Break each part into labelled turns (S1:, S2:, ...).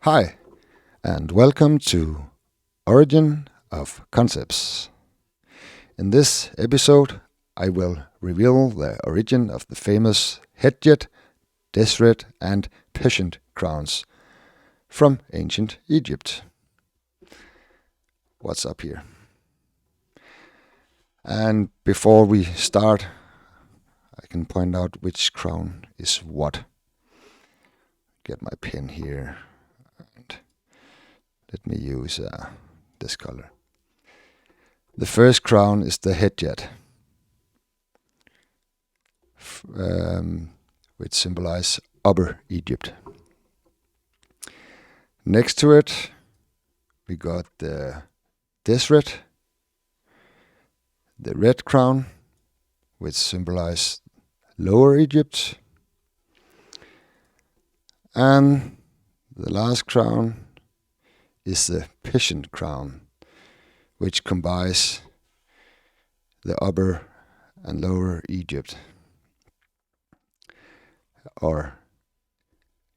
S1: Hi, and welcome to Origin of Concepts. In this episode, I will reveal the origin of the famous Hedjet, Deshret and Pschent crowns from ancient Egypt. What's up here? And before we start, I can point out which crown is what. Get my pen here. Let me use this color. The first crown is the Hedjet, which symbolize Upper Egypt. Next to it, we got the Deshret, the red crown, which symbolize Lower Egypt. And the last crown is the Pschent crown, which combines the Upper and Lower Egypt, or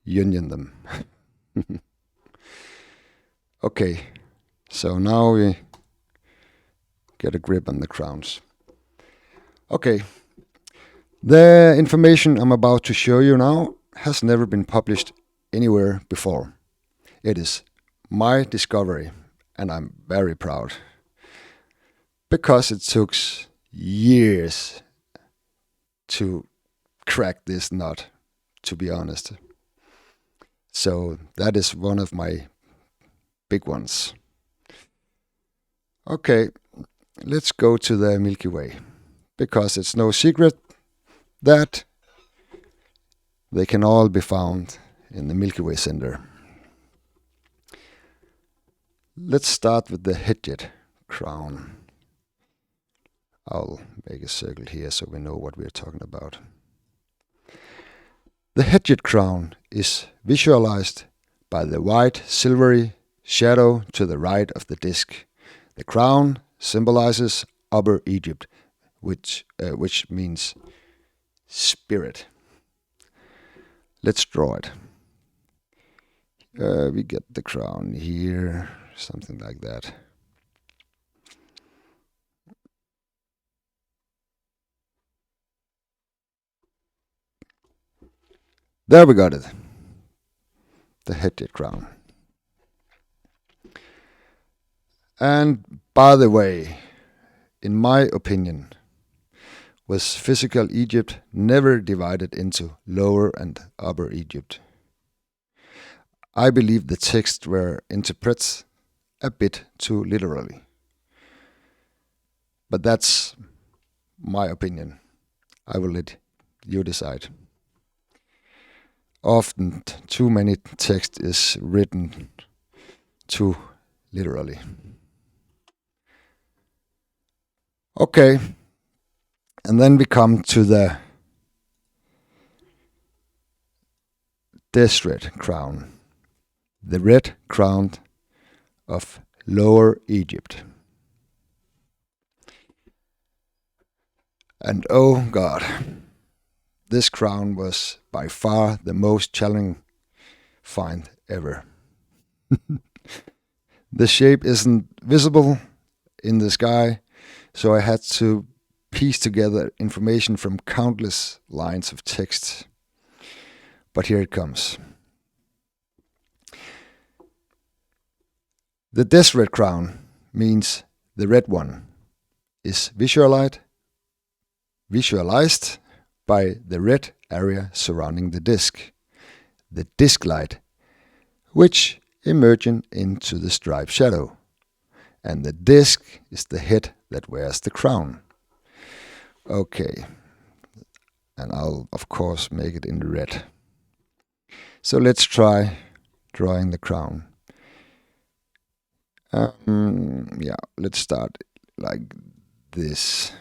S1: union them. Okay, so now we get a grip on the crowns. Okay, the information I'm about to show you now has never been published anywhere before. It is my discovery, and I'm very proud, because it took years to crack this nut, to be honest. So that is one of my big ones. Okay, let's go to the Milky Way, because it's no secret that they can all be found in the Milky Way center. Let's start with the Hedjet crown. I'll make a circle here so we know what we're talking about. The Hedjet crown is visualized by the white silvery shadow to the right of the disk. The crown symbolizes Upper Egypt, which means spirit. Let's draw it. We get the crown here, something like that. There we got it. The Hedjet crown. And by the way, in my opinion, was physical Egypt never divided into Lower and Upper Egypt. I believe the texts were interpreted a bit too literally. But that's my opinion. I will let you decide. Often too many text is written too literally. Okay, and then we come to the Deshret crown, the red crown of Lower Egypt. And oh God, this crown was by far the most challenging find ever. The shape isn't visible in the sky, so I had to piece together information from countless lines of text. But here it comes. The Deshret crown means the red one is visualized by the red area surrounding the disk, the disk light, which emerging into the striped shadow. And the disk is the head that wears the crown. Okay, and I'll of course make it in red. So let's try drawing the crown. Let's start like this.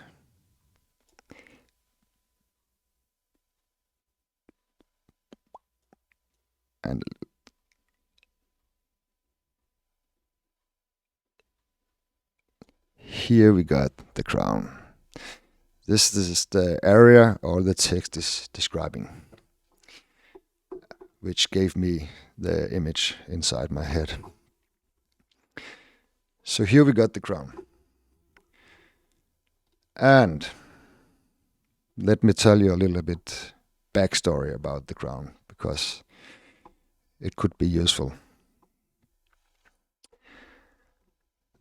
S1: And here we got the crown. This is the area or the text is describing, which gave me the image inside my head. So here we got the crown. And let me tell you a little bit backstory about the crown, because it could be useful.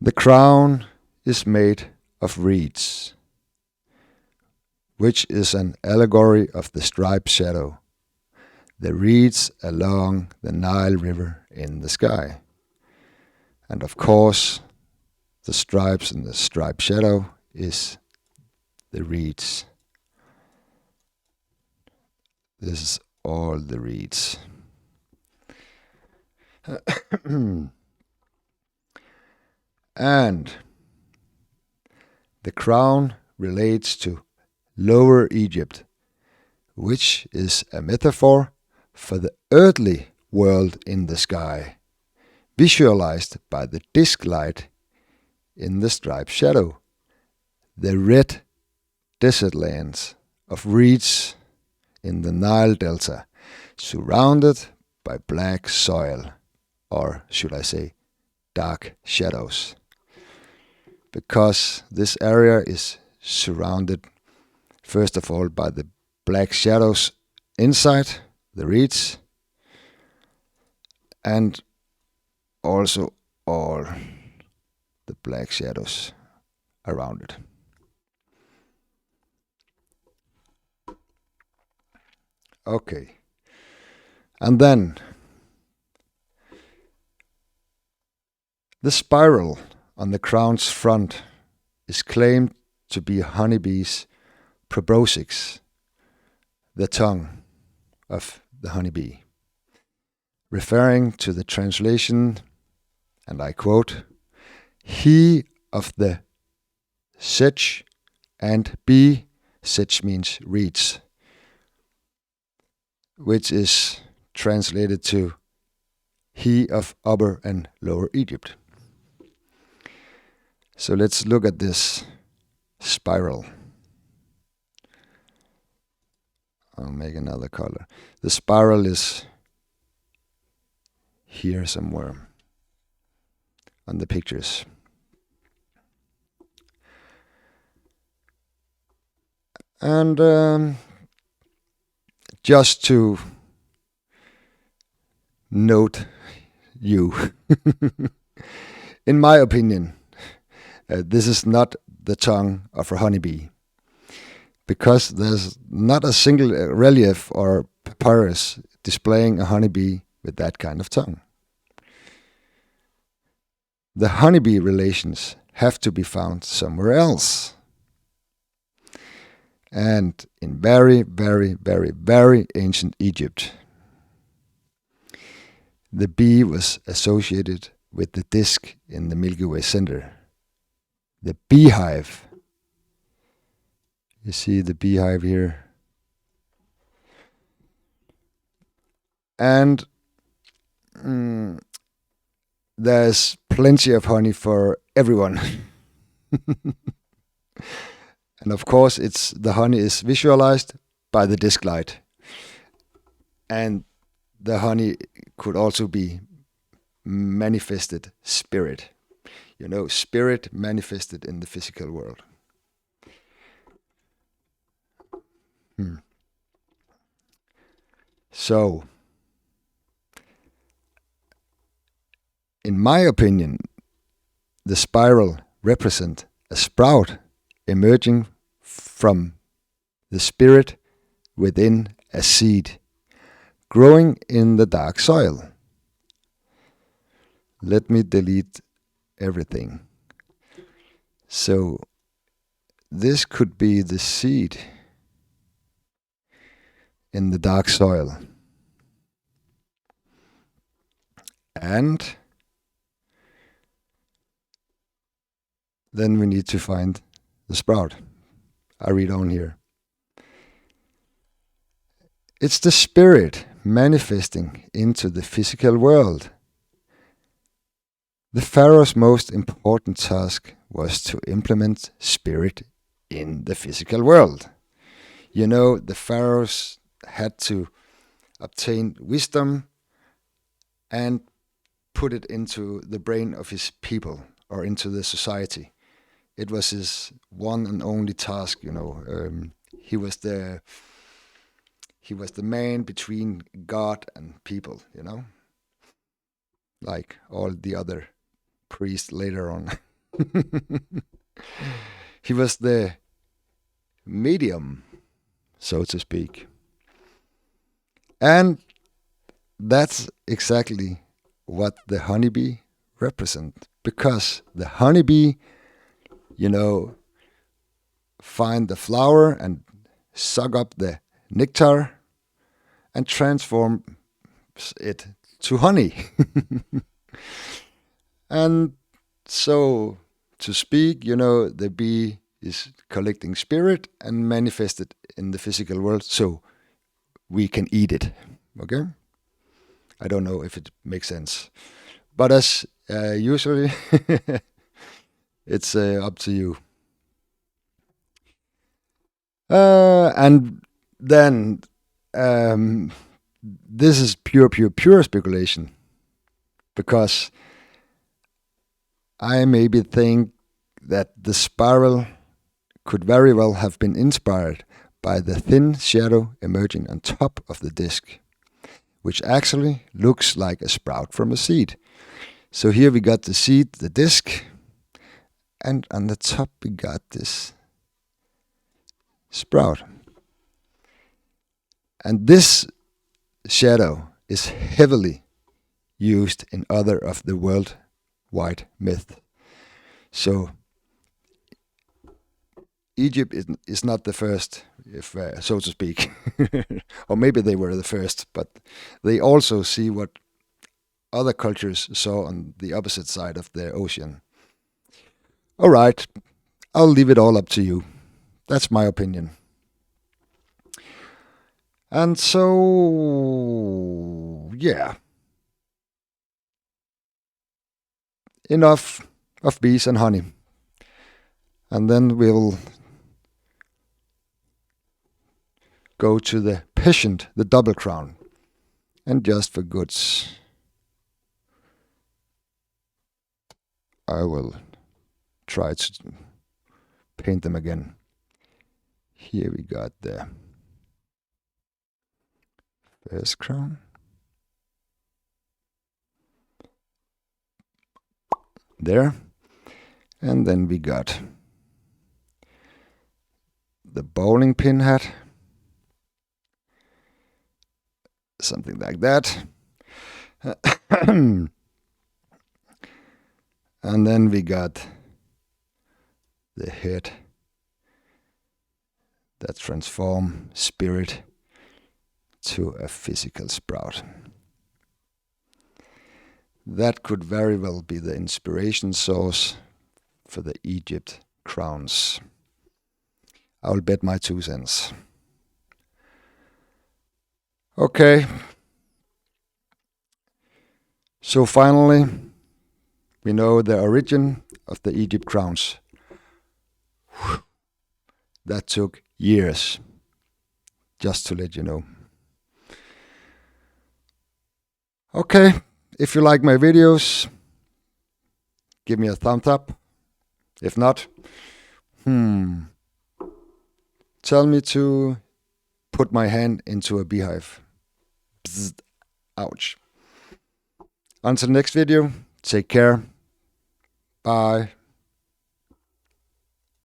S1: The crown is made of reeds, which is an allegory of the striped shadow, the reeds along the Nile River in the sky. And of course, the stripes and the striped shadow is the reeds. This is all the reeds. And the crown relates to Lower Egypt, which is a metaphor for the earthly world in the sky, visualized by the disk light in the striped shadow, the red desert lands of reeds in the Nile Delta, surrounded by black soil, or should I say, dark shadows. Because this area is surrounded, first of all, by the black shadows inside the reeds, and also all the black shadows around it. Okay. And then the spiral on the crown's front is claimed to be a honeybee's proboscis, the tongue of the honeybee, referring to the translation, and I quote, "He of the sedge and bee," sedge means reeds, which is translated to "he of Upper and Lower Egypt." So let's look at this spiral. I'll make another color. The spiral is here somewhere on the pictures. And just to note you, in my opinion, this is not the tongue of a honeybee, because there's not a single relief or papyrus displaying a honeybee with that kind of tongue. The honeybee relations have to be found somewhere else. And in very, very, very, very ancient Egypt, the bee was associated with the disk in the Milky Way center, the beehive. You see the beehive here. And there's plenty of honey for everyone. And of course, the honey is visualized by the disk light. And the honey could also be manifested spirit. You know, spirit manifested in the physical world. So, in my opinion, the spiral represents a sprout emerging from the spirit within a seed, growing in the dark soil. Let me delete everything. So this could be the seed in the dark soil. And then we need to find the sprout. I read on here. It's the spirit manifesting into the physical world. The Pharaoh's most important task was to implement spirit in the physical world. You know, the pharaohs had to obtain wisdom and put it into the brain of his people or into the society. It was his one and only task, you know. He was the man between God and people, you know, like all the other priests later on. He was the medium, so to speak. And that's exactly what the honeybee represent, because the honeybee, you know, find the flower and suck up the nectar and transform it to honey. And so to speak, you know, the bee is collecting spirit and manifested in the physical world so we can eat it. Okay? I don't know if it makes sense. But as usually, it's up to you. And then this is pure speculation, because I maybe think that the spiral could very well have been inspired by the thin shadow emerging on top of the disc, which actually looks like a sprout from a seed. So here we got the seed, the disc, and on the top we got this sprout. And this shadow is heavily used in other of the worldwide myth. So Egypt is not the first, if so to speak, or maybe they were the first, but they also see what other cultures saw on the opposite side of the ocean. All right, I'll leave it all up to you. That's my opinion. And so, yeah. Enough of bees and honey. And then we'll go to the Pschent, the double crown. And just for goods, I will try to paint them again. Here we got the first crown. There. And then we got the bowling pin hat. Something like that. And then we got the head that transform spirit to a physical sprout. That could very well be the inspiration source for the Egypt crowns. I'll bet my 2 cents. Okay. So finally, we know the origin of the Egypt crowns. That took years, just to let you know. Okay, if you like my videos, give me a thumbs up. If not, tell me to put my hand into a beehive. Bzzzt. Ouch. Until next video, take care. Bye.